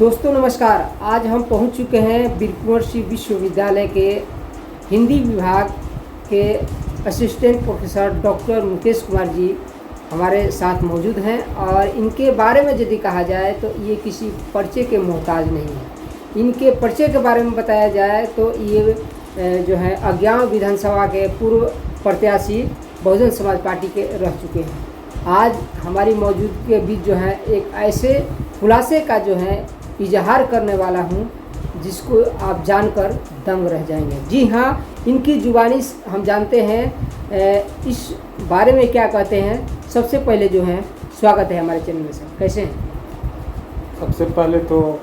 दोस्तों नमस्कार। आज हम पहुंच चुके हैं बीरकुंवर विश्वविद्यालय के हिंदी विभाग के assistant professor doctor Mukesh Kumar ji हमारे साथ मौजूद हैं और इनके बारे में यदि कहा जाए तो ये किसी परिचय के मोहताज नहीं है। इनके परिचय के बारे में बताया जाए तो ये जो है अज्ञान विधानसभा के पूर्व प्रत्याशी बहुजन समाज पार्टी के रह चुके हैं। आज हमारी मौजूदगी के बीच जो है एक ऐसे खुलासे का जो है इजहार करने वाला हूँ जिसको आप जानकर दंग रह जाएंगे। जी हाँ, इनकी जुबानी हम जानते हैं इस बारे में क्या कहते हैं। सबसे पहले जो है स्वागत है हमारे चैनल में। सर कैसे हैं? सबसे पहले तो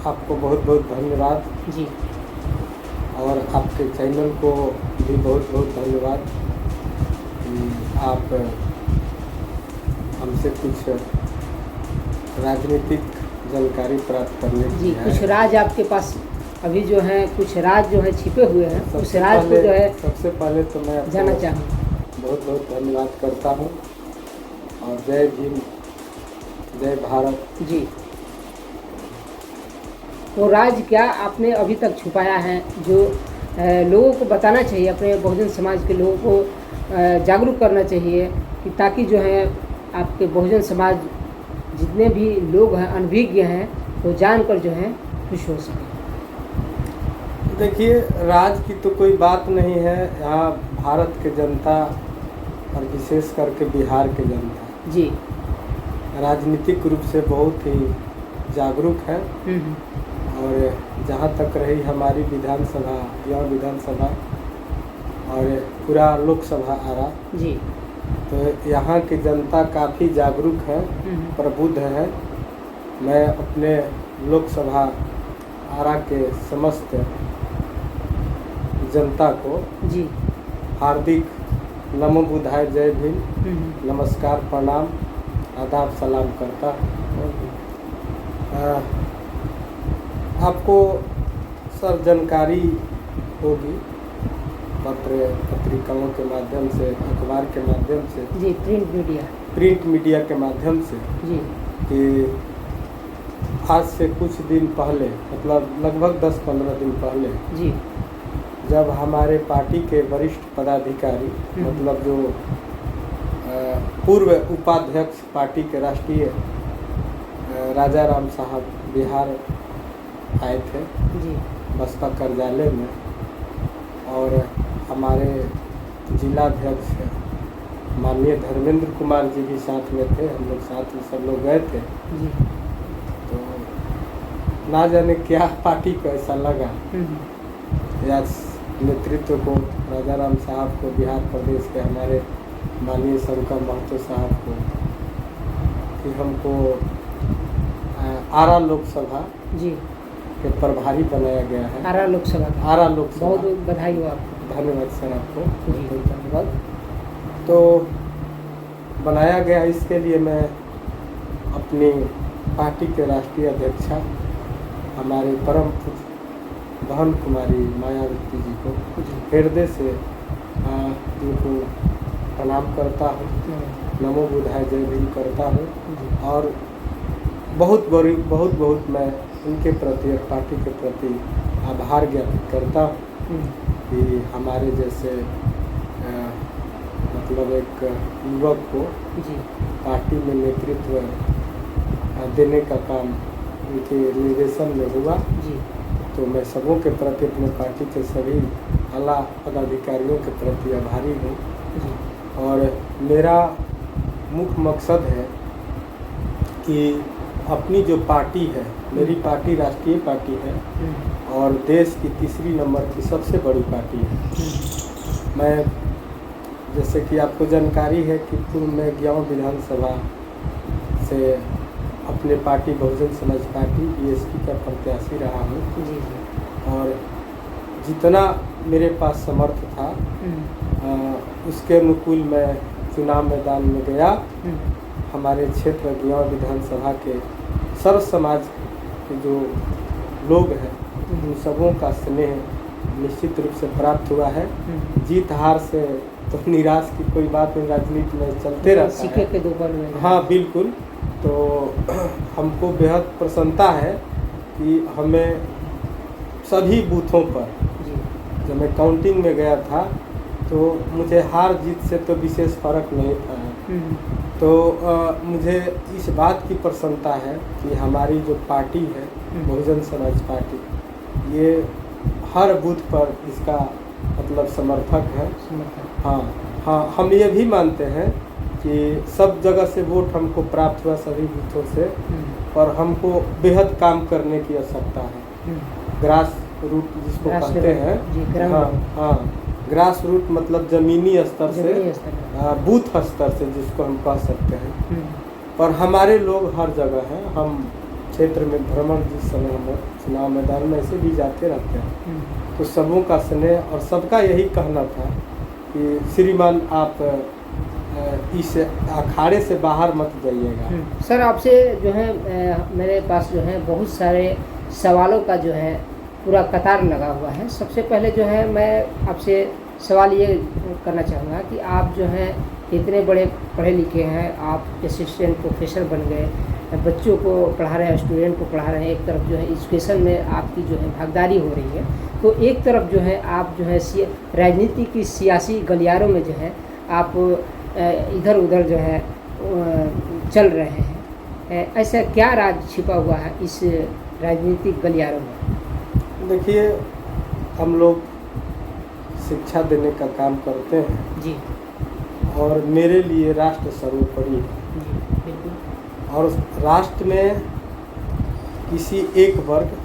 आपको बहुत बहुत धन्यवाद जी, और आपके चैनल को भी बहुत बहुत धन्यवाद कि आप हमसे कुछ राजनीतिक जानकारी प्राप्त करने जी कुछ राज आपके पास अभी जो है कुछ राज जो है छिपे हुए हैं, उस राज को जो है सबसे पहले तो मैं जानना चाहूँगा। बहुत बहुत धन्यवाद करता हूँ और जय भीम जय भारत। जी, वो राज क्या आपने अभी तक छुपाया है जो लोगों को बताना चाहिए, अपने बहुजन समाज के लोगों को जागरूक करना चाहिए कि ताकि जो है आपके बहुजन समाज जितने भी लोग हैं अनभिज्ञ हैं वो जानकर जो है खुश हो सके। देखिए, राज की तो कोई बात नहीं है। यहाँ भारत के जनता और विशेष करके बिहार के जनता जी राजनीतिक रूप से बहुत ही जागरूक है। और जहाँ तक रही हमारी विधानसभा या विधानसभा और पूरा लोकसभा आरा, जी, तो यहाँ की जनता काफ़ी जागरूक है, प्रबुद्ध है। मैं अपने लोकसभा आरा के समस्त जनता को जी हार्दिक नमो बुद्धाय जय भीम, नमस्कार, प्रणाम, आदाब, सलाम करता हूँ। आपको सर जानकारी होगी पत्रिकाओं के माध्यम से, अखबार के माध्यम से, जी, प्रिंट मीडिया के माध्यम से जी कि आज से कुछ दिन पहले, मतलब लगभग 10-15 दिन पहले, जी, जब हमारे पार्टी के वरिष्ठ पदाधिकारी, मतलब जो पूर्व उपाध्यक्ष पार्टी के राष्ट्रीय राजा राम साहब बिहार आए थे जी, बसपा कार्यालय में, और हमारे जिलाध्यक्ष माननीय धर्मेंद्र कुमार जी भी साथ में थे। हम लोग साथ में सब लोग गए थे। जी, तो ना जाने क्या पार्टी को ऐसा लगा या नेतृत्व को, राजा राम साहब को, बिहार प्रदेश के हमारे माननीय शंकर महतो साहब को, कि हमको आरा लोकसभा जी के प्रभारी बनाया गया है। आरा लोकसभा बहुत बहुत बधाई हो आपको। धन्यवाद सर, आपको बहुत बहुत धन्यवाद। तो बनाया गया, इसके लिए मैं अपनी पार्टी के राष्ट्रीय अध्यक्षा हमारे परम पूज्य बहन कुमारी मायावती जी को हृदय से उनको प्रणाम करता हूँ, नमो बुद्धाय जय भीम करता हूँ। और बहुत मैं उनके प्रति और पार्टी के प्रति आभार ज्ञापित करता हूँ कि हमारे जैसे मतलब एक युवक को पार्टी में नेतृत्व देने का काम उनके निर्देशन में हुआ। तो मैं सबों के प्रति, अपने पार्टी के सभी आला पदाधिकारियों के प्रति आभारी हूँ। और मेरा मुख्य मकसद है कि अपनी जो पार्टी है, मेरी पार्टी राष्ट्रीय पार्टी है और देश की तीसरी नंबर की सबसे बड़ी पार्टी है। मैं, जैसे कि आपको जानकारी है कि पूर्व में ज्ञान विधानसभा से अपने party Bahujan Samaj party BSP का प्रत्याशी रहा हूँ। और जितना मेरे पास समर्थ था उसके अनुकूल मैं चुनाव मैदान में गया। हमारे क्षेत्र ज्ञान विधानसभा के सर्व समाज के जो लोग हैं उन सबों का स्नेह निश्चित रूप से प्राप्त हुआ है। जीत हार से तो निराश की कोई बात नहीं, राजनीति में चलते रहता है। सिक्के के दो पहलू हैं। हाँ बिल्कुल, तो हमको बेहद प्रसन्नता है कि हमें सभी बूथों पर, जी जब मैं काउंटिंग में गया था तो मुझे हार जीत से तो विशेष फर्क नहीं था। तो मुझे इस बात की प्रसन्नता है कि हमारी जो पार्टी है बहुजन समाज पार्टी, ये हर बूथ पर इसका मतलब समर्थक है। हाँ हाँ, हम ये भी मानते हैं कि सब जगह से वोट हमको प्राप्त हुआ सभी बूथों से, और हमको बेहद काम करने की आवश्यकता है। ग्रास रूट जिसको कहते हैं, हाँ हाँ, ग्रास रूट मतलब ज़मीनी स्तर से, बूथ स्तर से जिसको हम कह सकते हैं। पर हमारे लोग हर जगह हैं। हम क्षेत्र में भ्रमण जिस समय हम चुनाव मैदान में ऐसे भी जाते रहते हैं, तो सबों का स्नेह और सबका यही कहना था कि श्रीमान आप इस अखाड़े से बाहर मत जाइएगा। सर, आपसे जो है मेरे पास जो है बहुत सारे सवालों का जो है पूरा कतार लगा हुआ है। सबसे पहले जो है मैं आपसे सवाल ये करना चाहूँगा कि आप जो हैं इतने बड़े पढ़े लिखे हैं, आप असिस्टेंट प्रोफेसर बन गए, बच्चों को पढ़ा रहे हैं, स्टूडेंट को पढ़ा रहे हैं, एक तरफ जो है एजुकेशन में आपकी जो है भागीदारी हो रही है, तो एक तरफ जो है आप जो है राजनीति की सियासी गलियारों में जो है आप इधर उधर जो है चल रहे हैं। ऐसा क्या राज छिपा हुआ है इस राजनीतिक गलियारों में? देखिए, हम लोग शिक्षा देने का काम करते हैं जी, और मेरे लिए राष्ट्र सर्वोपरि है। जी बिल्कुल। और राष्ट्र में किसी एक वर्ग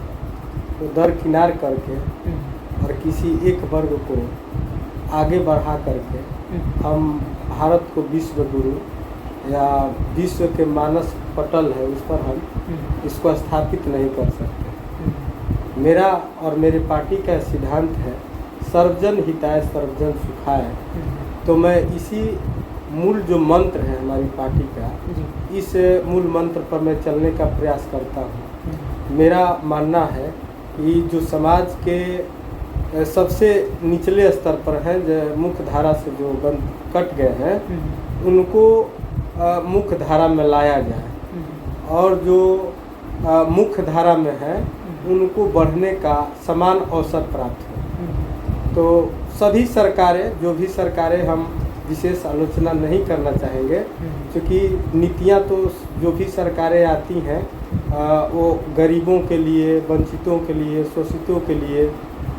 को दरकिनार करके और किसी एक वर्ग को आगे बढ़ा करके हम भारत को विश्व गुरु या विश्व के मानस पटल है उस पर हम इसको स्थापित नहीं कर सकते। मेरा और मेरे पार्टी का सिद्धांत है सर्वजन हिताय सर्वजन सुखाय। तो मैं इसी मूल जो मंत्र है हमारी पार्टी का, इस मूल मंत्र पर मैं चलने का प्रयास करता हूँ। मेरा मानना है कि जो समाज के सबसे निचले स्तर पर हैं, जो मुख्य धारा से जो कट गए हैं, उनको मुख्य धारा में लाया जाए, और जो मुख्य धारा में है उनको बढ़ने का समान अवसर प्राप्त हो। तो सभी सरकारें, जो भी सरकारें, हम विशेष आलोचना नहीं करना चाहेंगे, क्योंकि नीतियां तो जो भी सरकारें आती हैं वो गरीबों के लिए, वंचितों के लिए, शोषितों के लिए,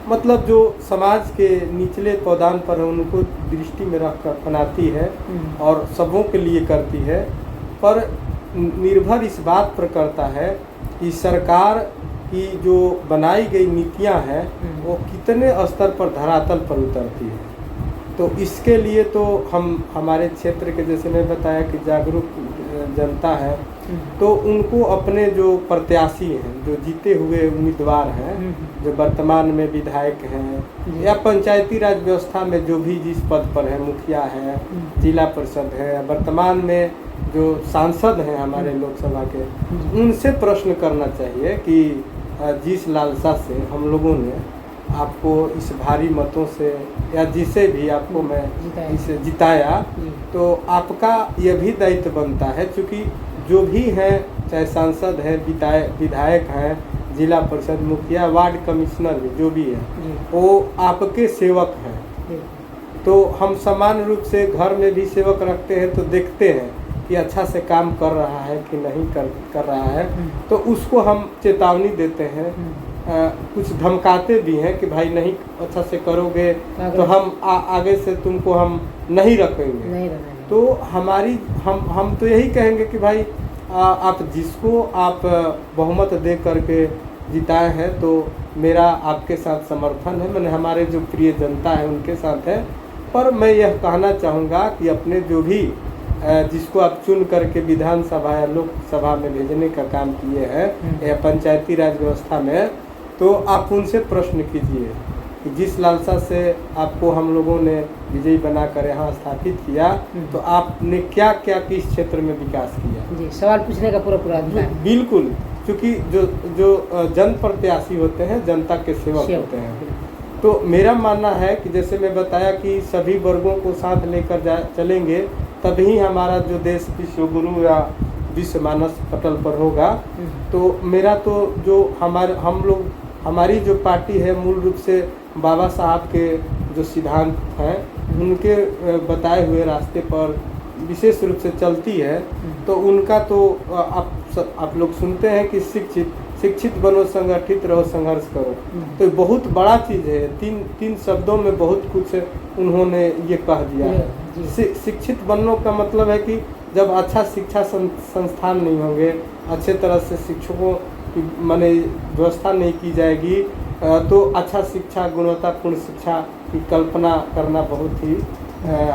मतलब जो समाज के निचले पौधान पर है उनको दृष्टि में रख कर बनाती है और सबों के लिए करती है। पर निर्भर इस बात पर करता है कि सरकार की जो बनाई गई नीतियां हैं वो कितने स्तर पर धरातल पर उतरती है। तो इसके लिए तो हम हमारे क्षेत्र के, जैसे मैं बताया कि जागरूक जनता है, तो उनको अपने जो प्रत्याशी हैं, जो जीते हुए उम्मीदवार हैं, जो वर्तमान में विधायक हैं या पंचायती राज व्यवस्था में जो भी जिस पद पर है, मुखिया है, जिला परिषद है, वर्तमान में जो सांसद हैं हमारे लोकसभा के, उनसे प्रश्न करना चाहिए कि जिस लालसा से हम लोगों ने आपको इस भारी मतों से या जिसे भी आपको मैं इसे जिताया, तो आपका यह भी दायित्व बनता है, क्योंकि जो भी हैं, चाहे सांसद हैं, विधायक हैं, जिला परिषद मुखिया, वार्ड कमिश्नर भी जो भी है, वो आपके सेवक हैं। तो हम समान रूप से घर में भी सेवक रखते हैं, तो देखते हैं कि अच्छा से काम कर रहा है कि नहीं कर रहा है, तो उसको हम चेतावनी देते हैं, कुछ धमकाते भी हैं कि भाई नहीं अच्छा से करोगे तो हम आगे से तुमको हम नहीं रखेंगे। तो हमारी हम तो यही कहेंगे कि भाई आप जिसको आप बहुमत दे करके जिताए हैं, तो मेरा आपके साथ समर्थन है, मैंने हमारे जो प्रिय जनता है उनके साथ है। पर मैं यह कहना चाहूँगा कि अपने जो भी जिसको आप चुन करके विधानसभा या लोकसभा में भेजने का काम किए हैं या पंचायती राज व्यवस्था में, तो आप उनसे प्रश्न कीजिए कि जिस लालसा से आपको हम लोगों ने विजयी बनाकर यहाँ स्थापित किया, तो आपने क्या क्या किस क्षेत्र में विकास किया। जी, सवाल पूछने का पूरा अधिकार है। बिल्कुल, क्योंकि जो जन प्रत्याशी होते हैं जनता के सेवक होते हैं। तो मेरा मानना है कि जैसे मैं बताया कि सभी वर्गों को साथ लेकर चलेंगे, तभी हमारा जो देश विश्व गुरु या विश्व मानस पटल पर होगा। तो मेरा तो जो हमारी जो पार्टी है मूल रूप से बाबा साहब के जो सिद्धांत हैं उनके बताए हुए रास्ते पर विशेष रूप से चलती है। तो उनका तो आप लोग सुनते हैं कि शिक्षित बनो, संगठित रहो, संघर्ष करो। तो बहुत बड़ा चीज़ है, तीन शब्दों में बहुत कुछ उन्होंने ये कह दिया है। शिक्षित बनने का मतलब है कि जब अच्छा शिक्षा संस्थान नहीं होंगे, अच्छे तरह से शिक्षकों की माने व्यवस्था नहीं की जाएगी, तो अच्छा शिक्षा, गुणवत्तापूर्ण शिक्षा की कल्पना करना बहुत ही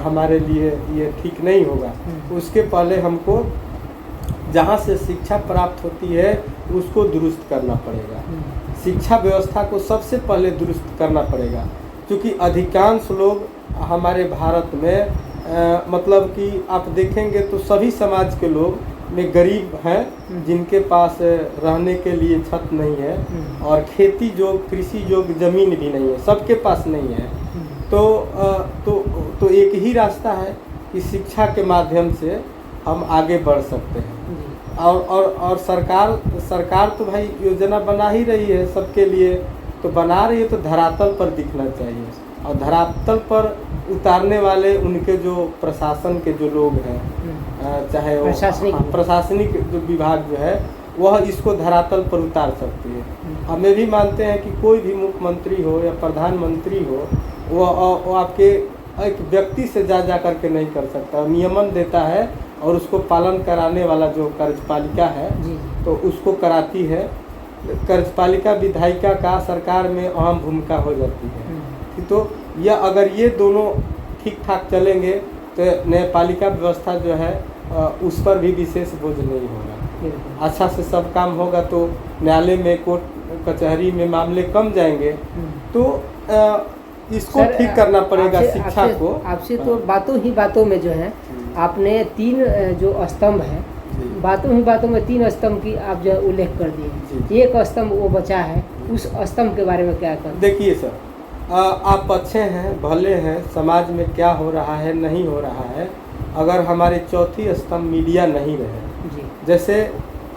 हमारे लिए ये ठीक नहीं होगा। उसके पहले हमको जहाँ से शिक्षा प्राप्त होती है उसको दुरुस्त करना पड़ेगा। शिक्षा व्यवस्था को सबसे पहले दुरुस्त करना पड़ेगा, क्योंकि अधिकांश लोग हमारे भारत में मतलब कि आप देखेंगे तो सभी समाज के लोग में गरीब हैं जिनके पास रहने के लिए छत नहीं है और खेती जोग, कृषि जोग जमीन भी नहीं है, सबके पास नहीं है। तो एक ही रास्ता है कि शिक्षा के माध्यम से हम आगे बढ़ सकते हैं। और सरकार तो भाई योजना बना ही रही है सबके लिए, तो बना रही है तो धरातल पर दिखना चाहिए, और धरातल पर उतारने वाले उनके जो प्रशासन के जो लोग हैं, चाहे वो प्रशासनिक जो विभाग जो है वह इसको धरातल पर उतार सकती है। हमें भी मानते हैं कि कोई भी मुख्यमंत्री हो या प्रधानमंत्री हो, वो आपके एक व्यक्ति से जा करके नहीं कर सकता, नियमन देता है और उसको पालन कराने वाला जो कार्यपालिका है तो उसको कराती है। कार्यपालिका विधायिका का सरकार में अहम भूमिका हो जाती है। तो अगर ये दोनों ठीक ठाक चलेंगे तो न्यायपालिका व्यवस्था जो है उस पर भी विशेष बोझ नहीं होगा। अच्छा से सब काम होगा तो न्यायालय में, कोर्ट कचहरी में मामले कम जाएंगे। तो इसको ठीक करना पड़ेगा शिक्षा को। आपसे तो बातों में जो है आपने 3 जो स्तंभ है, बातों में 3 स्तंभ की आप जो उल्लेख कर दिए। एक स्तंभ वो बचा है, उस स्तंभ के बारे में क्या कहते? देखिए सर, आप अच्छे हैं, भले हैं, समाज में क्या हो रहा है नहीं हो रहा है, अगर हमारे चौथी स्तंभ मीडिया नहीं रहे, जैसे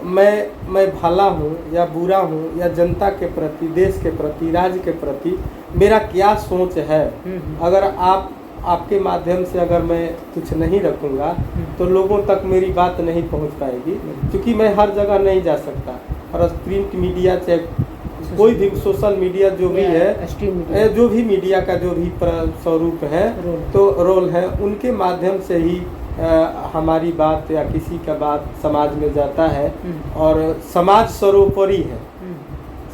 मैं भला हूँ या बुरा हूँ या जनता के प्रति, देश के प्रति, राज्य के प्रति मेरा क्या सोच है, अगर आपके माध्यम से अगर मैं कुछ नहीं रखूँगा तो लोगों तक मेरी बात नहीं पहुँच पाएगी, क्योंकि मैं हर जगह नहीं जा सकता। और प्रिंट मीडिया, चाहे कोई भी सोशल मीडिया जो भी है, जो भी मीडिया का जो भी स्वरूप है तो रोल है, उनके माध्यम से ही हमारी बात या किसी का बात समाज में जाता है। और समाज सर्वोपरि है,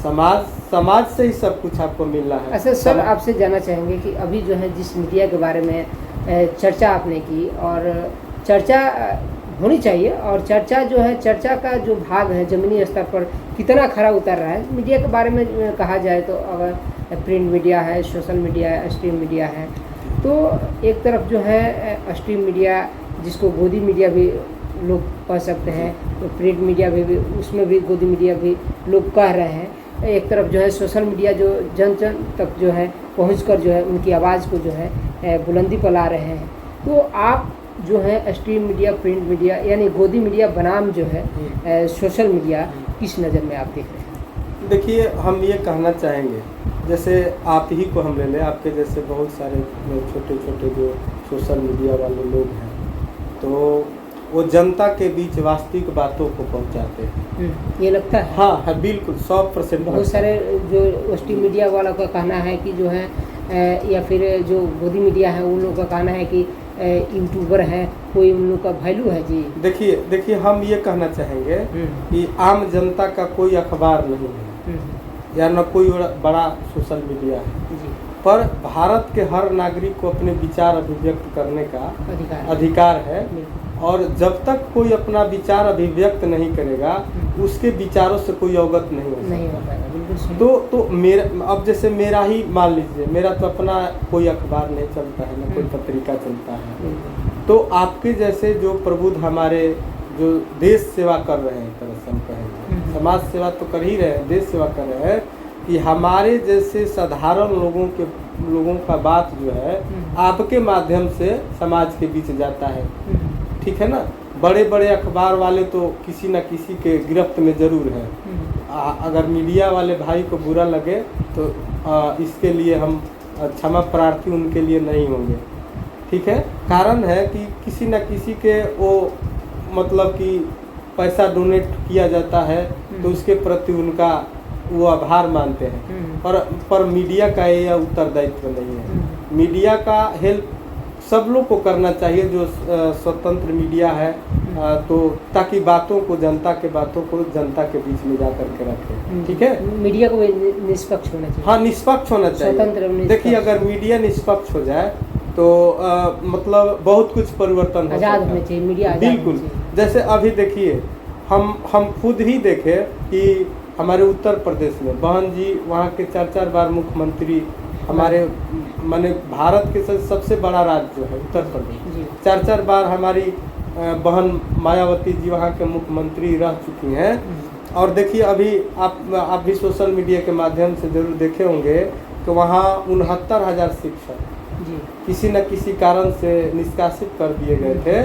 समाज से ही सब कुछ आपको मिल रहा है। अच्छा सर, आपसे जानना चाहेंगे कि अभी जो है जिस मीडिया के बारे में चर्चा आपने की, और चर्चा होनी चाहिए, और चर्चा जो है, चर्चा का जो भाग है ज़मीनी स्तर पर कितना खरा उतर रहा है मीडिया के बारे में कहा जाए तो, अगर प्रिंट मीडिया है, सोशल मीडिया है, स्ट्रीम मीडिया है, तो एक तरफ जो है स्ट्रीम मीडिया जिसको गोदी मीडिया भी लोग कह सकते हैं, तो प्रिंट मीडिया भी उसमें भी गोदी मीडिया भी लोग कह रहे हैं। एक तरफ जो है सोशल मीडिया जो जन तक जो है पहुंचकर जो है उनकी आवाज़ को जो है बुलंदी पर ला रहे हैं। तो आप जो है स्ट्रीम मीडिया, प्रिंट मीडिया यानी गोदी मीडिया बनाम जो है सोशल मीडिया, किस नज़र में आप देख रहे हैं? देखिए, हम ये कहना चाहेंगे, जैसे आप ही को हम ले लें, आपके जैसे बहुत सारे छोटे छोटे जो सोशल मीडिया वाले लोग हैं, तो वो जनता के बीच वास्तविक बातों को पहुंचाते हैं। ये लगता है? हाँ हाँ, बिल्कुल 100%। बहुत सारे जो स्ट्रीम मीडिया वालों का कहना है कि जो है या फिर जो गोदी मीडिया है उन लोगों का कहना है कि यूट्यूबर है, कोई उन लोगों का वैल्यू है जी। देखिए हम ये कहना चाहेंगे कि आम जनता का कोई अखबार नहीं है या न कोई बड़ा सोशल मीडिया है, पर भारत के हर नागरिक को अपने विचार अभिव्यक्त करने का अधिकार है। और जब तक कोई अपना विचार अभिव्यक्त नहीं करेगा, उसके विचारों से कोई अवगत नहीं हो सकता। तो मेरा, अब जैसे मेरा ही मान लीजिए, मेरा तो अपना कोई अखबार नहीं चलता है, ना कोई पत्रिका चलता है, तो आपके जैसे जो प्रबुद्ध हमारे जो देश सेवा कर रहे हैं, तरह से हम कहेंगे, समाज सेवा तो कर ही रहे हैं, देश सेवा कर रहे हैं, कि हमारे जैसे साधारण लोगों का बात जो है आपके माध्यम से समाज के बीच जाता है, ठीक है ना। बड़े बड़े अखबार वाले तो किसी न किसी के गिरफ्त में ज़रूर हैं। अगर मीडिया वाले भाई को बुरा लगे तो इसके लिए हम क्षमा प्रार्थी उनके लिए नहीं होंगे, ठीक है। कारण है कि किसी न किसी के वो मतलब कि पैसा डोनेट किया जाता है तो उसके प्रति उनका वो आभार मानते हैं, पर मीडिया का ये उत्तरदायित्व नहीं है। मीडिया का हेल्प सब लोग को करना चाहिए जो स्वतंत्र मीडिया है, तो ताकि बातों को जनता के बातों को जनता के बीच में जा करके रखें, ठीक है। मीडिया को निष्पक्ष होना चाहिए। हाँ, निष्पक्ष होना चाहिए। देखिए अगर मीडिया निष्पक्ष हो जाए तो मतलब बहुत कुछ परिवर्तन हो सकता है। होना चाहिए मीडिया, बिल्कुल। जैसे अभी देखिए हम खुद ही देखे कि हमारे उत्तर प्रदेश में बहन जी वहाँ के 4 बार मुख्यमंत्री, हमारे माने भारत के सबसे बड़ा राज्य जो है उत्तर प्रदेश, 4 बार हमारी बहन मायावती जी वहाँ के मुख्यमंत्री रह चुकी हैं। और देखिए अभी आप भी सोशल मीडिया के माध्यम से जरूर देखे होंगे कि वहाँ 69,000 शिक्षक किसी न किसी कारण से निष्कासित कर दिए गए थे,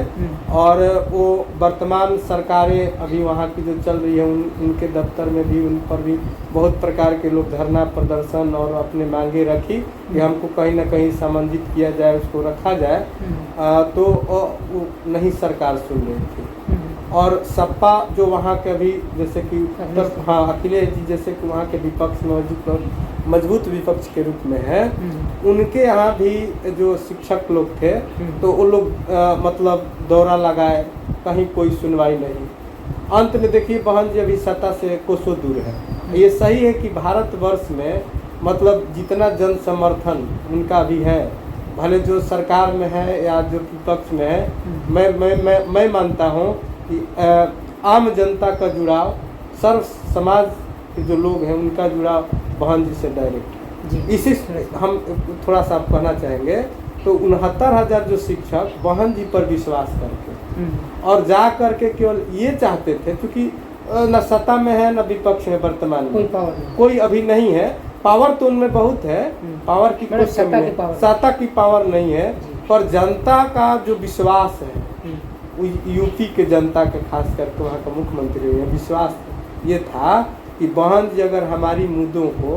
और वो वर्तमान सरकारें अभी वहाँ की जो चल रही है उनके दफ्तर में भी उन पर भी बहुत प्रकार के लोग धरना प्रदर्शन और अपने मांगे रखी कि हमको कहीं ना कहीं सम्मानित किया जाए, उसको रखा जाए, तो वो नहीं सरकार सुन रही थी। और सपा जो वहाँ के अभी जैसे कि अखिलेश जी जैसे कि वहाँ के विपक्ष में मजबूत विपक्ष के रूप में है, उनके यहाँ भी जो शिक्षक लोग थे तो वो लोग मतलब दौरा लगाए, कहीं कोई सुनवाई नहीं। अंत में देखिए बहन जी अभी सत्ता से कोसों दूर है। ये सही है कि भारतवर्ष में मतलब जितना जन समर्थन उनका भी है, भले जो सरकार में है या जो विपक्ष में है, मैं मानता हूँ कि आम जनता का जुड़ाव, सर्व समाज के जो लोग हैं उनका जुड़ाव बहन जी से डायरेक्ट है। इसी हम थोड़ा सा कहना चाहेंगे तो 69,000 जो शिक्षक बहन जी पर विश्वास करके और जा करके केवल ये चाहते थे, क्योंकि न सत्ता में है न विपक्ष में वर्तमान में कोई अभी नहीं है। पावर तो उनमें बहुत है, पावर की कोई सत्ता की पावर नहीं है, पर जनता का जो विश्वास है यूपी के जनता के खास करके वहाँ का मुख्यमंत्री विश्वास ये था कि बहन जी अगर हमारी मुद्दों को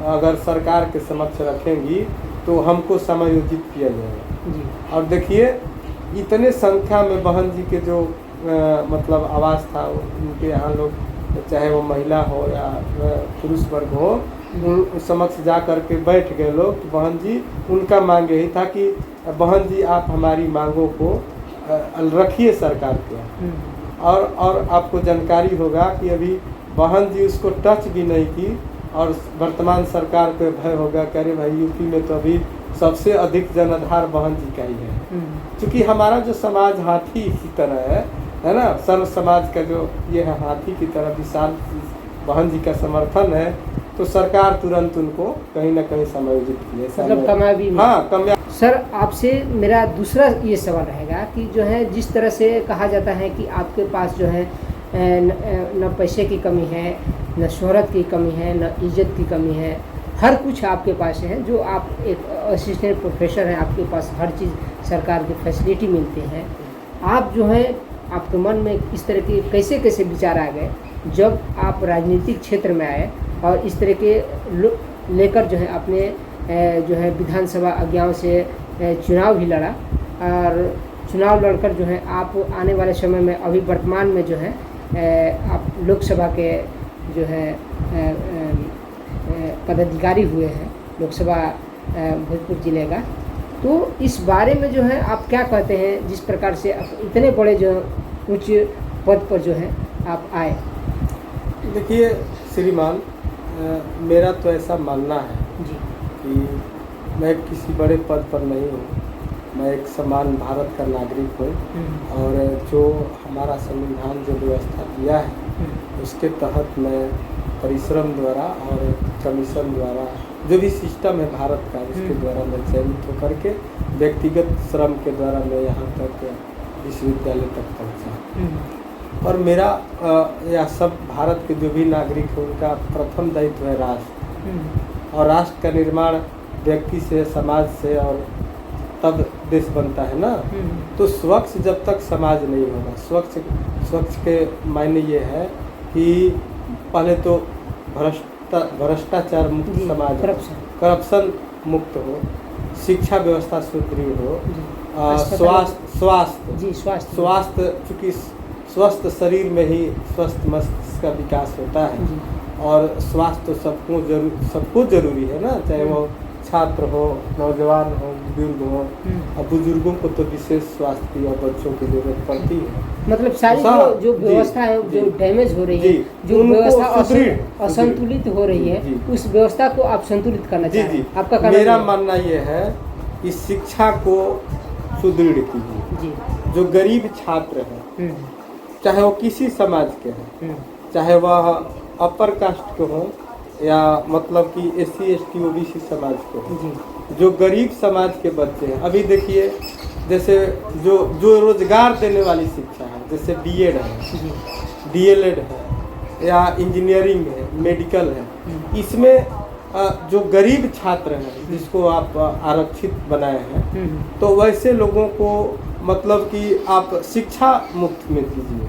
अगर सरकार के समक्ष रखेंगी तो हमको समायोजित किया जाएगा। और देखिए इतने संख्या में बहन जी के जो मतलब आवाज़ था उनके यहाँ लोग, चाहे वो महिला हो या पुरुष वर्ग हो, समक्ष जा कर के बैठ गए लोग। तो बहन जी उनका मांग यही था कि बहन जी आप हमारी मांगों को रखिए सरकार के, और आपको जानकारी होगा कि अभी बहन जी उसको टच भी नहीं की, और वर्तमान सरकार पे भय होगा कि अरे भाई यूपी में तो अभी सबसे अधिक जनाधार बहन जी का ही है। क्योंकि हमारा जो समाज हाथी की तरह है ना, सर्व समाज का जो ये है हाथी की तरह विशाल बहन जी का समर्थन है, तो सरकार तुरंत उनको कहीं ना कहीं समायोजित किए, मतलब कामयाबी। हाँ कामयाबी। सर आपसे मेरा दूसरा ये सवाल रहेगा कि जो है जिस तरह से कहा जाता है कि आपके पास जो है न पैसे की कमी है, न शोहरत की कमी है, न इज्जत की कमी है, हर कुछ आपके पास है। जो आप एक असिस्टेंट प्रोफेसर हैं, आपके पास हर चीज़ सरकार की फैसिलिटी मिलती है। आप जो है आपके मन में इस तरह के कैसे कैसे विचार आ गए जब आप राजनीतिक क्षेत्र में आए और इस तरह के लेकर जो है अपने जो है विधानसभा अज्ञाओं से चुनाव भी लड़ा, और चुनाव लड़कर जो है आप आने वाले समय में अभी वर्तमान में जो है आप लोकसभा के जो है पदाधिकारी हुए हैं, लोकसभा भोजपुर जिले का। तो इस बारे में जो है आप क्या कहते हैं, जिस प्रकार से आप इतने बड़े जो उच्च पद पर जो है आप आए? देखिए श्रीमान, मेरा तो ऐसा मानना है जी कि मैं किसी बड़े पद पर नहीं हूँ, मैं एक समान भारत का नागरिक हूँ, और जो हमारा संविधान जो व्यवस्था दिया है उसके तहत मैं परिश्रम द्वारा और कमीशन द्वारा जो भी सिस्टम है भारत का, उसके द्वारा मैं चयनित होकर के व्यक्तिगत श्रम के द्वारा मैं यहाँ तक विश्वविद्यालय तक पहुँचा। और मेरा या सब भारत के जो भी नागरिक हैं उनका प्रथम दायित्व है राष्ट्र, और राष्ट्र का निर्माण व्यक्ति से, समाज से और तब देश बनता है ना। तो स्वच्छ जब तक समाज नहीं होगा, स्वच्छ के मायने ये है कि पहले तो भ्रष्टाचार मुक्त समाज, करप्शन मुक्त हो, शिक्षा व्यवस्था सुदृढ़ हो, स्वास्थ्य चूँकि स्वस्थ शरीर में ही स्वस्थ मस्तिष्क का विकास होता है, और स्वास्थ्य तो सबको जरूरी है ना, चाहे वो छात्र हो, नौजवान हो, बुजुर्ग हो। और बुजुर्गों को तो विशेष स्वास्थ्य की और बच्चों की जरूरत पड़ती है। मतलब सारी जो व्यवस्था है जो डैमेज हो रही है, जो व्यवस्था असंतुलित हो रही है, उस व्यवस्था को आप संतुलित करना चाहिए। आपका मेरा मानना ये है कि शिक्षा को सुदृढ़ कीजिए। जो गरीब छात्र है, चाहे वो किसी समाज के हैं, चाहे वह अपर कास्ट के हो या मतलब कि SC ST OBC समाज के हो, जो गरीब समाज के बच्चे हैं। अभी देखिए, जैसे जो रोजगार देने वाली शिक्षा है, जैसे BEd है, DLED है, या इंजीनियरिंग है, मेडिकल है, इसमें जो गरीब छात्र हैं जिसको आप आरक्षित बनाए हैं, तो वैसे लोगों को मतलब कि आप शिक्षा मुफ्त में दीजिए।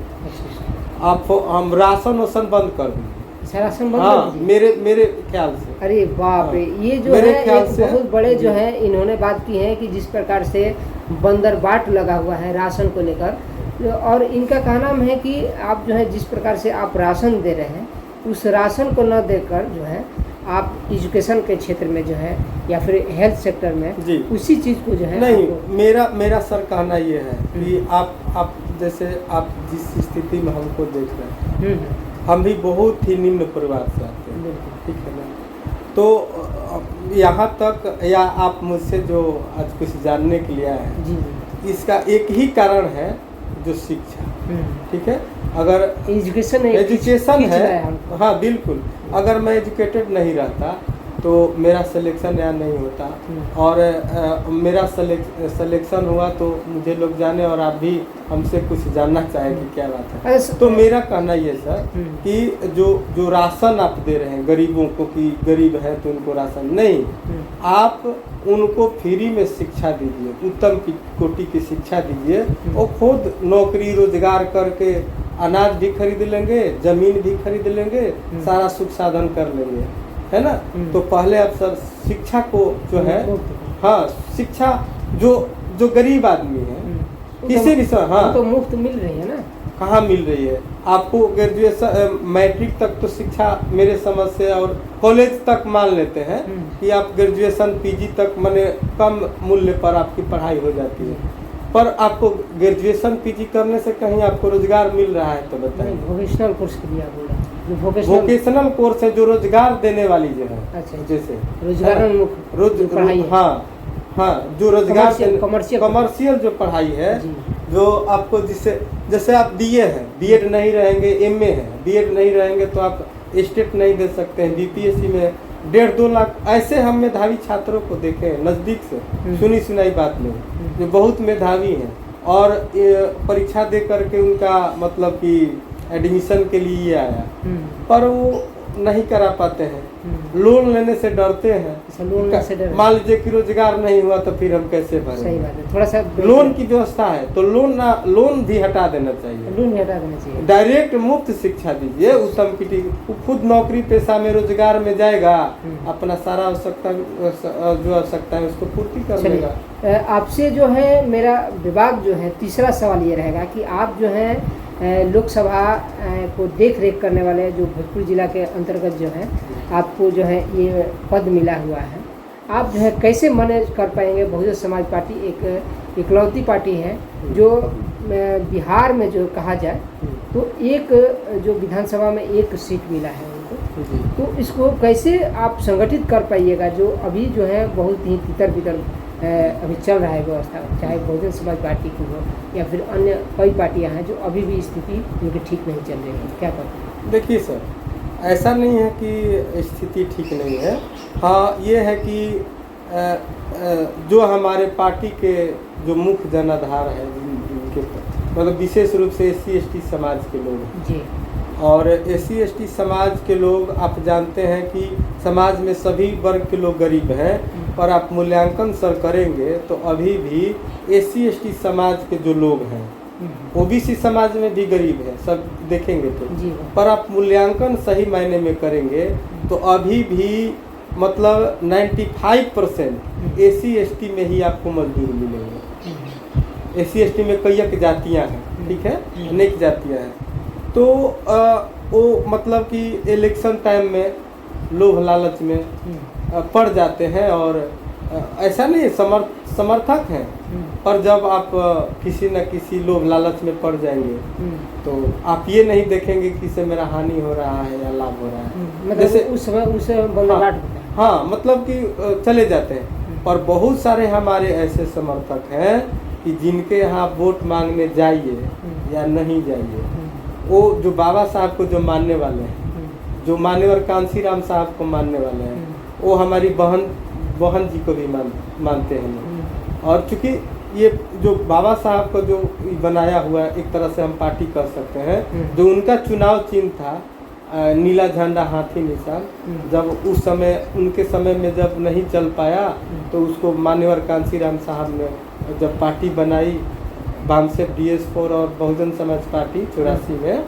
आप हम राशन वासन बंद कर देंगे। राशन बंद? हाँ, मेरे ख्याल से। अरे बाप रे, ये जो है एक बहुत बड़े जो है इन्होंने बात की है कि जिस प्रकार से बंदरबाट लगा हुआ है राशन को लेकर, और इनका कहना है कि आप जो है जिस प्रकार से आप राशन दे रहे हैं, उस राशन को न देकर जो है आप एजुकेशन के क्षेत्र में जो है या फिर हेल्थ सेक्टर में उसी चीज़ को जो है नहीं। मेरा सर कहना ये है कि आप जैसे आप जिस स्थिति में हमको देख रहे हैं, हम भी बहुत ही निम्न परिवार से आते हैं, ठीक है ना। तो यहाँ तक या आप मुझसे जो आज कुछ जानने के लिए आए हैं, इसका एक ही कारण है, जो शिक्षा, ठीक है। अगर एजुकेशन है, हाँ बिल्कुल, अगर मैं एजुकेटेड नहीं रहता तो मेरा सिलेक्शन यहाँ नहीं होता, और मेरा सिलेक्शन हुआ तो मुझे लोग जाने, और आप भी हमसे कुछ जानना चाहेंगे क्या बात है। तो मेरा कहना ये सर कि जो राशन आप दे रहे हैं गरीबों को, कि गरीब है तो उनको राशन नहीं, आप उनको फ्री में शिक्षा दीजिए, उत्तम कोटि की शिक्षा दीजिए। वो खुद नौकरी रोजगार करके अनाज भी खरीद लेंगे, जमीन भी खरीद लेंगे, सारा सुख साधन कर लेंगे, है ना। तो पहले आप सर शिक्षा को जो है, हाँ शिक्षा जो गरीब आदमी है किसी भी हाँ तो मुफ्त मिल रही है ना, कहाँ मिल रही है आपको। ग्रेजुएशन मैट्रिक तक तो शिक्षा मेरे समझ से, और कॉलेज तक मान लेते हैं कि आप ग्रेजुएशन PG तक माने कम मूल्य पर आपकी पढ़ाई हो जाती है। पर आपको ग्रेजुएशन PG करने से कहीं आपको रोजगार मिल रहा है तो बताइए। वोकेशनल कोर्स के लिए आप बोल रहे हैं, वोकेशनल कोर्स है जो रोजगार देने वाली जो है। अच्छा, जैसे रोजगार हाँ जो रोजगार कमर्शियल जो पढ़ाई है, जो आपको जैसे आप BA हैं, BEd नहीं रहेंगे, MA है, BEd नहीं रहेंगे तो आप स्टेट नहीं दे सकते हैं। BPSC में 1.5-2 लाख ऐसे हम मेधावी छात्रों को देखे हैं नज़दीक से, सुनी सुनाई बात नहीं, जो बहुत मेधावी हैं और परीक्षा दे करके उनका मतलब कि एडमिशन के लिए आया, पर वो नहीं करा पाते हैं, लोन लेने से डरते हैं। मान लीजिए कि रोजगार नहीं हुआ तो फिर हम कैसे भरें। सही बात है, थोड़ा सा लोन की व्यवस्था है तो लोन भी हटा देना चाहिए, लोन भी हटा देना चाहिए। डायरेक्ट मुफ्त शिक्षा दीजिए, उत्तम की खुद नौकरी पेशा में रोजगार में जाएगा, अपना सारा आवश्यकता जो आवश्यकता है उसको पूर्ति कर लेगा। आपसे जो है मेरा विभाग जो है तीसरा सवाल ये रहेगा कि आप जो है लोकसभा को देख रेख करने वाले जो भोजपुर जिला के अंतर्गत जो है आपको जो है ये पद मिला हुआ है, आप जो है कैसे मैनेज कर पाएंगे। बहुजन समाज पार्टी एक इकलौती पार्टी है जो बिहार में जो कहा जाए तो एक जो विधानसभा में एक सीट मिला है उनको, तो इसको कैसे आप संगठित कर पाइएगा। जो अभी जो है बहुत ही तितर बितर अभी चल रहा है व्यवस्था, चाहे बहुजन समाज पार्टी की हो या फिर अन्य कई पार्टियां हैं जो अभी भी स्थिति उनकी ठीक नहीं चल रही है, क्या करते हैं। देखिए सर, ऐसा नहीं है कि स्थिति ठीक नहीं है, हाँ ये है कि जो हमारे पार्टी के जो मुख्य जनाधार है जिनके मतलब विशेष रूप से SC ST समाज के लोग जी, और SC ST समाज के लोग आप जानते हैं कि समाज में सभी वर्ग के लोग गरीब हैं, पर आप मूल्यांकन सर करेंगे तो अभी भी SC/ST समाज के जो लोग हैं, OBC समाज में भी गरीब है, सब देखेंगे तो, पर आप मूल्यांकन सही मायने में करेंगे तो अभी भी मतलब 95% SC/ST में ही आपको मजदूर मिलेंगे। SC/ST में कई जातियां हैं, ठीक है, अनेक जातियां हैं। तो वो मतलब कि इलेक्शन टाइम में लोभ लालच में पड़ जाते हैं और ऐसा नहीं समर्थक हैं, पर जब आप किसी न किसी लोभ लालच में पड़ जाएंगे तो आप ये नहीं देखेंगे कि इससे मेरा हानि हो रहा है या लाभ हो रहा है। मतलब जैसे उस समय हाँ, मतलब कि चले जाते हैं। पर बहुत सारे हमारे ऐसे समर्थक हैं कि जिनके यहाँ वोट मांगने जाइए या नहीं जाइए, वो जो बाबा साहब को जो मानने वाले हैं, जो मान्यवर कांसी राम साहब को मानने वाले हैं, वो हमारी बहन जी को भी मानते हैं। और चूँकि ये जो बाबा साहब को जो बनाया हुआ है, एक तरह से हम पार्टी कर सकते हैं, जो उनका चुनाव चिन्ह था नीला झंडा हाथी निशान, जब उस समय उनके समय में जब नहीं चल पाया तो उसको मान्यवर कांसी राम साहब ने जब पार्टी बनाई बामसेफ DS4 और बहुजन समाज पार्टी 84 में,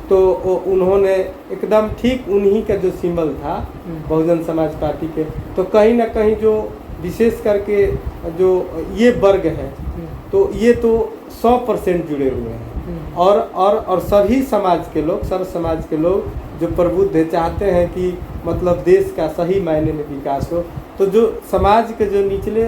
तो उन्होंने एकदम ठीक उन्हीं का जो सिंबल था बहुजन समाज पार्टी के, तो कहीं ना कहीं जो विशेष करके जो ये वर्ग है तो ये तो 100% जुड़े हुए हैं। और सभी समाज के लोग, सर्व समाज के लोग जो प्रबुद्ध है, चाहते हैं कि मतलब देश का सही मायने में विकास हो। तो जो समाज के जो निचले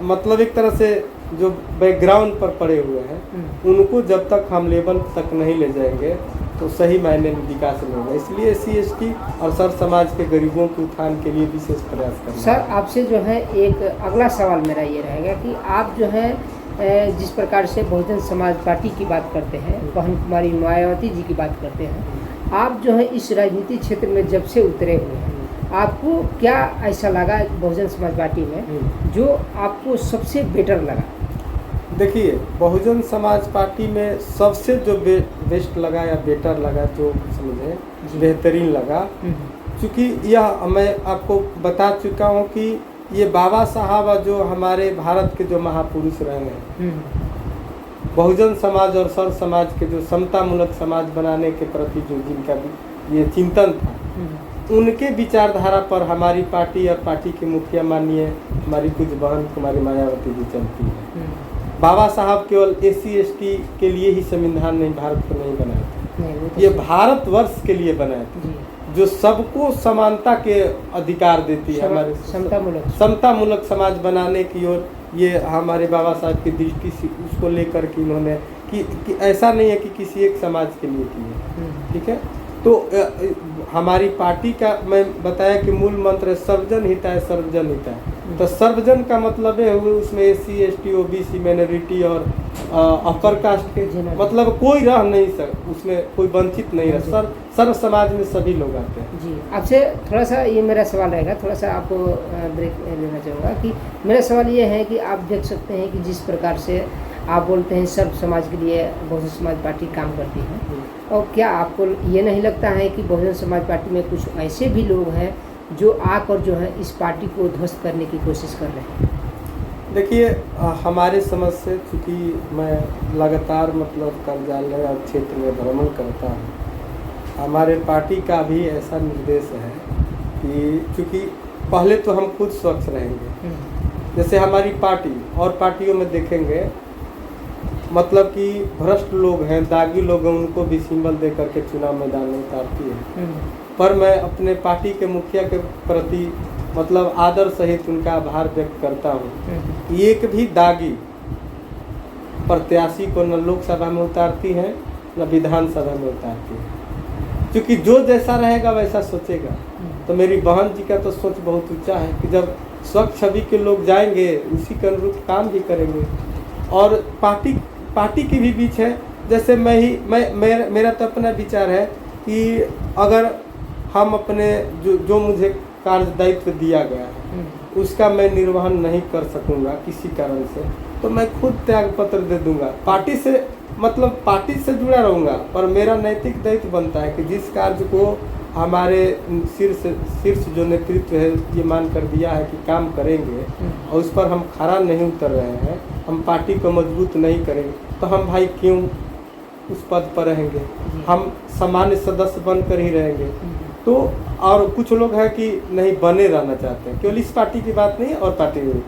मतलब एक तरह से जो बैकग्राउंड पर पड़े हुए हैं, उनको जब तक हम लेवल तक नहीं ले जाएंगे तो सही मायने में विकास नहीं होगा। इसलिए SC/ST और सर्व समाज के गरीबों के उत्थान के लिए विशेष प्रयास करना। सर, आपसे जो है एक अगला सवाल मेरा ये रहेगा कि आप जो है जिस प्रकार से बहुजन समाज पार्टी की बात करते हैं, बहन कुमारी मायावती जी की बात करते हैं, आप जो है इस राजनीतिक क्षेत्र में जब से उतरे हुए हैं, आपको क्या ऐसा लगा बहुजन समाज पार्टी में जो आपको सबसे बेटर लगा? देखिए, बहुजन समाज पार्टी में सबसे जो बेस्ट लगा या बेटर लगा, जो समझे बेहतरीन लगा, क्योंकि यह मैं आपको बता चुका हूँ कि ये बाबा साहब जो हमारे भारत के जो महापुरुष रहे हैं, बहुजन समाज और सर्व समाज के जो समतामूलक समाज बनाने के प्रति जो जिनका ये चिंतन था, उनके विचारधारा पर हमारी पार्टी और पार्टी के मुखिया माननीय हमारी कुछ बहन कुमारी मायावती जी चलती है। बाबा साहब केवल SC/ST के लिए ही संविधान नहीं, भारत को नहीं बनाए थे, ये भारतवर्ष के लिए बनाए थे, जो सबको समानता के अधिकार देती है, हमारे समतामूलक समाज बनाने की ओर ये हमारे बाबा साहब की दृष्टि से उसको लेकर के इन्होंने कि ऐसा नहीं है कि किसी एक समाज के लिए की है, ठीक है। तो हमारी पार्टी का मैं बताया कि मूल मंत्र है सर्वजन हिताय सर्वजन हिताय। तो सर्वजन का मतलब है हुए उसमें SC/ST OBC माइनॉरिटी और अपर कास्ट के मतलब कोई रह नहीं सक, उसमें कोई वंचित नहीं रह, सर्व समाज में सभी लोग आते हैं। जी, आपसे थोड़ा सा ये मेरा सवाल रहेगा, थोड़ा सा आपको ब्रेक लेना चाहूँगा कि मेरा सवाल ये है कि आप देख सकते हैं कि जिस प्रकार से आप बोलते हैं सर्व समाज के लिए बहुजन समाज पार्टी काम करती है, और क्या आपको ये नहीं लगता है कि बहुजन समाज पार्टी में कुछ ऐसे भी लोग हैं जो आकर जो है इस पार्टी को ध्वस्त करने की कोशिश कर रहे हैं? देखिए, हमारे समझ से, चूँकि मैं लगातार मतलब कार्यालय और क्षेत्र में भ्रमण करता हूँ, हमारे पार्टी का भी ऐसा निर्देश है कि चूँकि पहले तो हम खुद स्वच्छ रहेंगे, जैसे हमारी पार्टी और पार्टियों में देखेंगे मतलब कि भ्रष्ट लोग हैं, दागी लोग हैं, उनको भी सिंबल दे करके चुनाव मैदान में उतारती है। पर मैं अपने पार्टी के मुखिया के प्रति मतलब आदर सहित उनका आभार व्यक्त करता हूँ। एक भी दागी प्रत्याशी को न लोकसभा में उतारती है न विधानसभा में उतारती है, क्योंकि जो जैसा रहेगा वैसा सोचेगा। तो मेरी बहन जी का तो सोच बहुत ऊंचा है कि जब स्वच्छ छवि के लोग जाएंगे उसी के अनुरूप काम भी करेंगे। और पार्टी की भी बीच है, जैसे मेरा तो अपना विचार है कि अगर हम अपने जो मुझे कार्य दायित्व दिया गया है उसका मैं निर्वहन नहीं कर सकूंगा किसी कारण से, तो मैं खुद त्याग पत्र दे दूंगा। पार्टी से मतलब पार्टी से जुड़ा रहूँगा, पर मेरा नैतिक दायित्व बनता है कि जिस कार्य को हमारे शीर्ष जो नेतृत्व है ये मान कर दिया है कि काम करेंगे और उस पर हम खरा नहीं उतर रहे हैं, हम पार्टी को मजबूत नहीं करेंगे, तो हम भाई क्यों उस पद पर रहेंगे? हम सामान्य सदस्य बनकर ही रहेंगे। तो और कुछ लोग हैं कि नहीं बने रहना चाहते हैं, केवल इस पार्टी की बात नहीं और पार्टी में।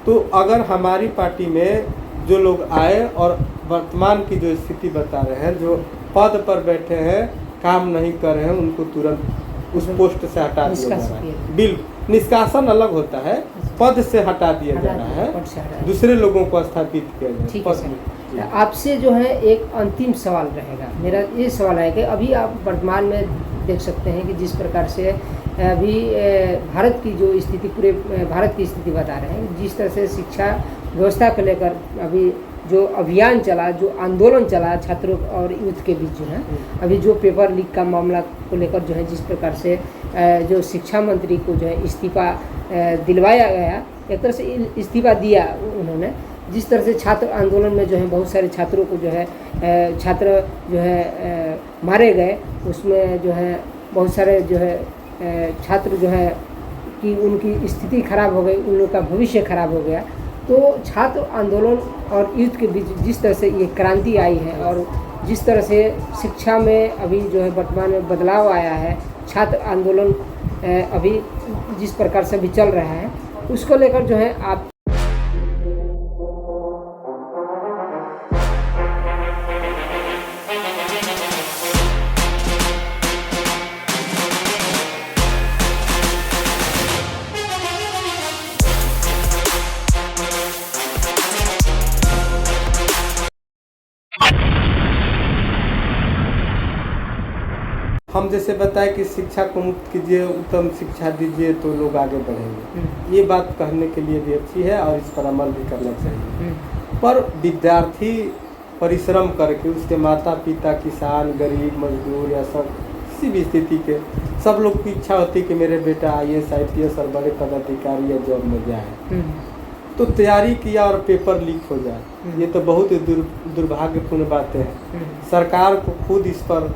तो अगर हमारी पार्टी में जो लोग आए और वर्तमान की जो स्थिति बता रहे हैं, जो पद पर बैठे हैं काम नहीं कर रहे हैं, उनको तुरंत उस पोस्ट से हटा दिया जा रहा है। बिल्कुल, निष्कासन अलग होता है, पद से हटा दिया जा रहा है, दूसरे लोगों को स्थापित किया जा रहा है। आपसे जो है एक अंतिम सवाल रहेगा, मेरा ये सवाल है कि अभी आप वर्तमान में देख सकते हैं कि जिस प्रकार से अभी भारत की जो स्थिति, पूरे भारत की स्थिति बता रहे हैं, जिस तरह से शिक्षा व्यवस्था को लेकर अभी जो अभियान चला, जो आंदोलन चला छात्रों और यूथ के बीच जो है, अभी जो पेपर लीक का मामला को लेकर जो है जिस प्रकार से जो शिक्षा मंत्री को जो है इस्तीफा दिलवाया गया, एक तरह से इस्तीफा दिया उन्होंने, जिस तरह से छात्र आंदोलन में जो है बहुत सारे छात्रों को जो है छात्र जो है मारे गए, उसमें जो है बहुत सारे जो है छात्र जो है कि उनकी स्थिति खराब हो गई, उन लोगों का भविष्य खराब हो गया। तो छात्र आंदोलन और यूथ के बीच जिस तरह से ये क्रांति आई है और जिस तरह से शिक्षा में अभी जो है वर्तमान में बदलाव आया है, छात्र आंदोलन अभी जिस प्रकार से भी चल रहा है, उसको लेकर जो है आप हम जैसे बताएं कि शिक्षा को मुक्त कीजिए, उत्तम शिक्षा दीजिए तो लोग आगे बढ़ेंगे, ये बात कहने के लिए भी अच्छी है और इस पर अमल भी करना चाहिए। पर विद्यार्थी परिश्रम करके, उसके माता पिता किसान, गरीब, मजदूर या सब किसी भी स्थिति के सब लोग की इच्छा होती है कि मेरे बेटा IAS IPS और बड़े पदाधिकारी या जॉब में जाए, तो तैयारी किया और पेपर लीक हो जाए, ये तो बहुत दुर्भाग्यपूर्ण बातें हैं। सरकार को खुद इस पर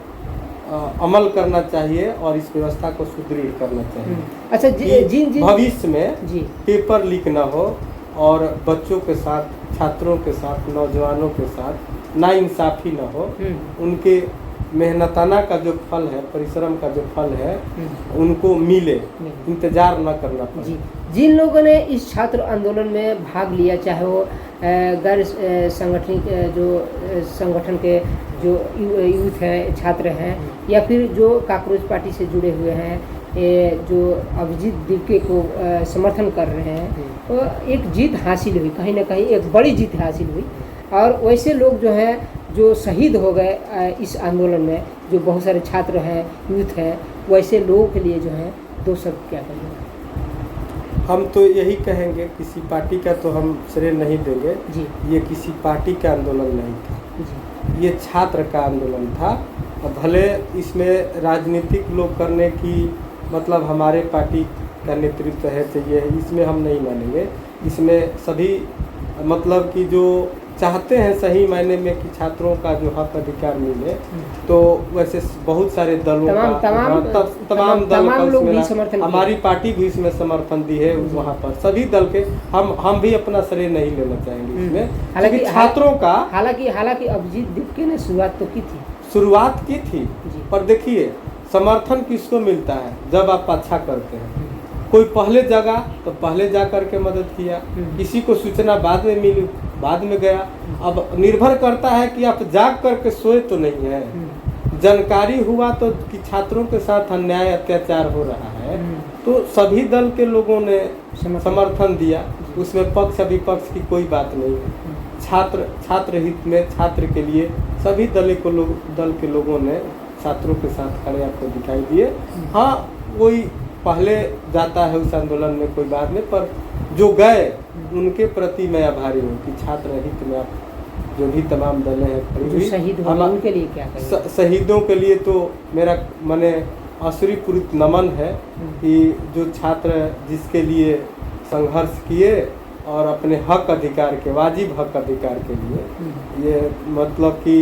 अमल करना चाहिए और इस व्यवस्था को सुदृढ़ करना चाहिए। अच्छा जी, भविष्य में पेपर लीक ना हो और बच्चों के साथ, छात्रों के साथ, नौजवानों के साथ नाइंसाफी ना हो, उनके मेहनताना का जो फल है, परिश्रम का जो फल है, उनको मिले, इंतजार न करना पड़े। जिन लोगों ने इस छात्र आंदोलन में भाग लिया, चाहे वो गैर संगठनिक जो संगठन के जो यूथ हैं, छात्र हैं, या फिर जो काकरोच पार्टी से जुड़े हुए हैं, जो अभिजीत दिवके को समर्थन कर रहे हैं, तो एक जीत हासिल हुई, कहीं ना कहीं एक बड़ी जीत हासिल हुई। और वैसे लोग जो हैं जो शहीद हो गए इस आंदोलन में, जो बहुत सारे छात्र हैं, यूथ हैं, वैसे लोगों के लिए जो है दो शब्द क्या कहेंगे? हम तो यही कहेंगे, किसी पार्टी का तो हम श्रेय नहीं देंगे जी। ये किसी पार्टी का आंदोलन नहीं था जी। ये छात्र का आंदोलन था। भले इसमें राजनीतिक लोग करने की मतलब हमारे पार्टी का नेतृत्व है चाहिए, इसमें हम नहीं मानेंगे। इसमें सभी मतलब कि जो चाहते हैं सही मायने में कि छात्रों का जो हक अधिकार मिले, तो वैसे बहुत सारे दलों तमाम दलों का इसमें हमारी पार्टी भी इसमें समर्थन दी है। वहाँ पर सभी दल के हम भी अपना श्रेय नहीं लेना चाहेंगे इसमें, हालांकि छात्रों का हालांकि अभिजीत दिवके ने शुरुआत की थी पर देखिए समर्थन किसको मिलता है जब आप अच्छा करते हैं। कोई पहले जगा तो पहले जा करके मदद किया, किसी को सूचना बाद में मिली, बाद में गया। अब निर्भर करता है कि आप जाग करके सोए तो नहीं है। जानकारी हुआ तो कि छात्रों के साथ अन्याय अत्याचार हो रहा है, तो सभी दल के लोगों ने समर्थन दिया, उसमें पक्ष विपक्ष की कोई बात नहीं है। छात्र हित में, छात्र के लिए सभी दल के लोगों ने छात्रों के साथ खड़े आपको दिखाई दिए। हाँ, कोई पहले जाता है उस आंदोलन में, कोई बाद में, पर जो गए उनके प्रति मैं आभारी हूँ कि छात्र हित में आप जो भी तमाम दलें हैं खड़ी हुई, उनके लिए क्या करें? शहीदों के लिए तो मेरा माने आश्चर्यपूरित नमन है कि जो छात्र जिसके लिए संघर्ष किए और अपने हक अधिकार के, वाजिब हक अधिकार के लिए ये मतलब कि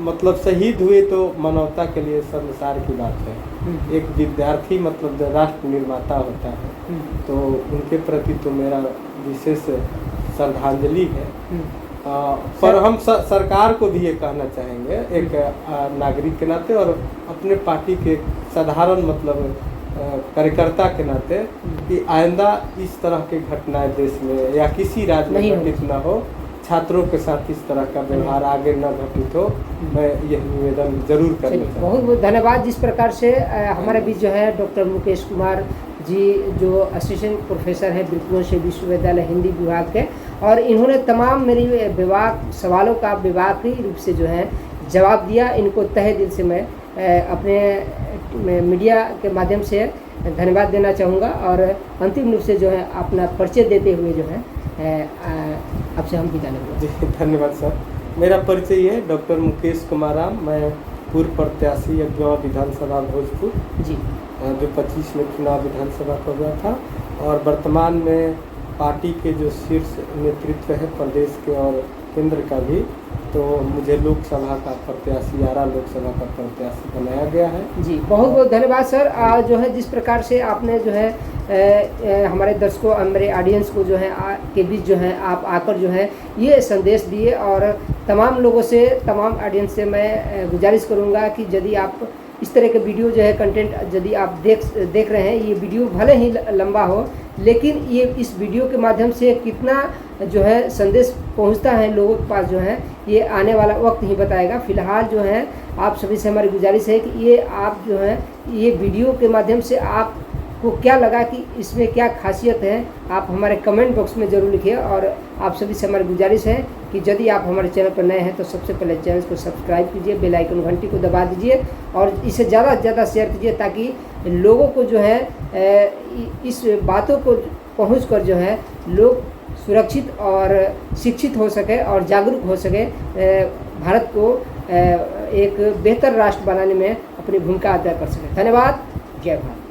मतलब शहीद हुए तो मानवता के लिए शर्मसार की बात है। एक विद्यार्थी मतलब जो राष्ट्र निर्माता होता है तो उनके प्रति तो मेरा विशेष श्रद्धांजलि है। पर हम सरकार को भी ये कहना चाहेंगे एक नागरिक के नाते और अपने पार्टी के साधारण मतलब कार्यकर्ता के नाते कि आइंदा इस तरह की घटनाएं देश में या किसी राज्य में घटित न हो, छात्रों के साथ इस तरह का व्यवहार आगे न घटित हो, मैं यह निवेदन जरूर करना चाहूँगा। बहुत बहुत धन्यवाद। जिस प्रकार से हमारे बीच जो है डॉक्टर मुकेश कुमार जी जो असिस्टेंट प्रोफेसर हैं बिरकुंवर विश्वविद्यालय हिंदी विभाग के, और इन्होंने तमाम मेरी विभाग सवालों का विभागीय रूप से जो है जवाब दिया। इनको तहे दिल से मैं अपने मीडिया के माध्यम से धन्यवाद देना चाहूँगा और अंतिम रूप से जो है अपना परिचय देते हुए जो है आपसे हम विदा लेंगे। जी धन्यवाद सर। मेरा परिचय है डॉक्टर मुकेश कुमार राम। मैं पूर्व प्रत्याशी अगवा विधानसभा भोजपुर जी जो 25 में चुनाव विधानसभा का हुआ था, और वर्तमान में पार्टी के जो शीर्ष नेतृत्व है प्रदेश के और केंद्र का भी, तो मुझे लोकसभा का प्रत्याशी, आरा लोकसभा का प्रत्याशी बनाया गया है। जी बहुत बहुत धन्यवाद सर। जो है जिस प्रकार से आपने जो है हमारे दर्शकों, हमारे ऑडियंस को जो है के बीच जो है आप आकर जो है ये संदेश दिए, और तमाम लोगों से, तमाम ऑडियंस से मैं गुजारिश करूँगा कि यदि आप इस तरह के वीडियो जो है कंटेंट यदि आप देख रहे हैं, ये वीडियो भले ही लंबा हो, लेकिन ये इस वीडियो के माध्यम से कितना जो है संदेश पहुंचता है लोगों के पास जो है ये आने वाला वक्त ही बताएगा। फिलहाल जो है आप सभी से हमारी गुजारिश है कि ये आप जो है ये वीडियो के माध्यम से आपको क्या लगा, कि इसमें क्या खासियत है, आप हमारे कमेंट बॉक्स में ज़रूर लिखिए। और आप सभी से हमारी गुजारिश है कि यदि आप हमारे चैनल पर नए हैं तो सबसे पहले चैनल को सब्सक्राइब कीजिए, बेल आइकन घंटी को दबा दीजिए और इसे ज़्यादा से ज़्यादा शेयर कीजिए, ताकि लोगों को जो है इस बातों को पहुँच कर जो है लोग सुरक्षित और शिक्षित हो सके और जागरूक हो सके, भारत को एक बेहतर राष्ट्र बनाने में अपनी भूमिका अदा कर सके। धन्यवाद। जय भारत।